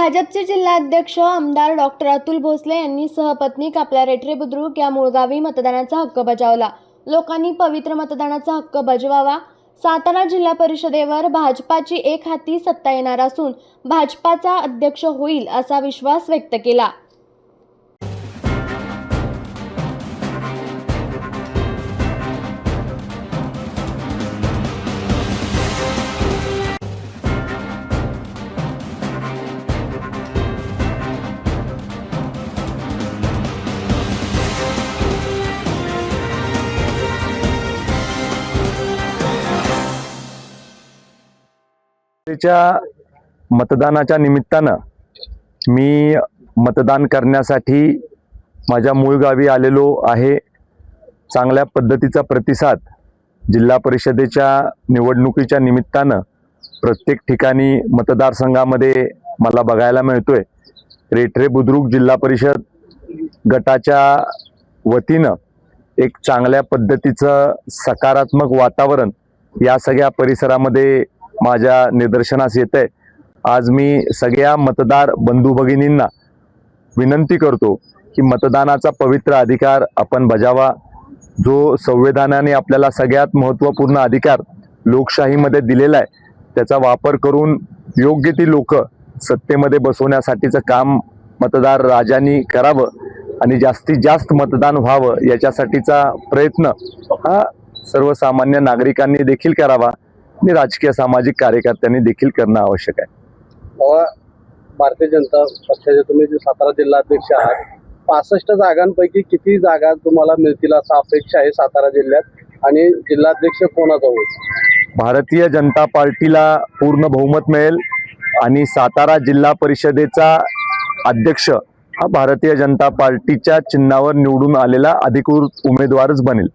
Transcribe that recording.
भाजपचे जिल्हाध्यक्ष आमदार डॉक्टर अतुल भोसले यांनी सहपत्नीक आपल्या रेठरे बुद्रुक या मूळ गावी मतदानाचा हक्क बजावला। लोकांनी पवित्र मतदानाचा हक्क बजवावा। सातारा जिल्हा परिषदेवर भाजपाची एक हाती सत्ता येणार असून भाजपाचा अध्यक्ष होईल असा विश्वास व्यक्त केला। मतदानाच्या निमित्तानं मी मतदान करण्यासाठी माझ्या मूळ गावी आलेलो आहे। चांगल्या पद्धतीचा प्रतिसाद जिल्हा परिषदेच्या निवडणुकीच्या निमित्तानं प्रत्येक ठिकाणी मतदारसंघामध्ये मला बघायला मिळतोय। रेठरे बुद्रुक जिल्हा परिषद गटाच्या वतीनं एक चांगल्या पद्धतीचं सकारात्मक वातावरण या सगळ्या परिसरामध्ये माझ्या निदर्शनास येते। आज मी सगळ्या मतदार बंधू भगिनींना विनंती करतो की मतदानाचा पवित्र अधिकार आपण बजावा। जो संविधानाने आपल्याला सगळ्यात महत्त्वपूर्ण अधिकार लोकशाहीमध्ये दिलेला आहे त्याचा वापर करून योग्य ती लोक सत्तेमध्ये बसवण्यासाठीचं काम मतदार राजांनी करावं आणि जास्तीत जास्त मतदान व्हावं याच्यासाठीचा प्रयत्न हा सर्वसामान्य नागरिकांनी देखील करावा आणि राजकीय सामाजिक कार्यकर्त्यांनी देखील करणं आवश्यक आहे। भारतीय जनता पक्षाचे तुम्ही जे सातारा जिल्हाध्यक्ष आहात, 65 जागांपैकी किती जागा तुम्हाला मिळतील असा अपेक्षा आहे सातारा जिल्ह्यात आणि जिल्हाध्यक्ष कोणाचा होईल? भारतीय जनता पार्टीला पूर्ण बहुमत मिळेल आणि सातारा जिल्हा परिषदेचा अध्यक्ष हा भारतीय जनता पार्टीच्या चिन्हावर निवडून आलेला अधिकृत उमेदवारच बनेल।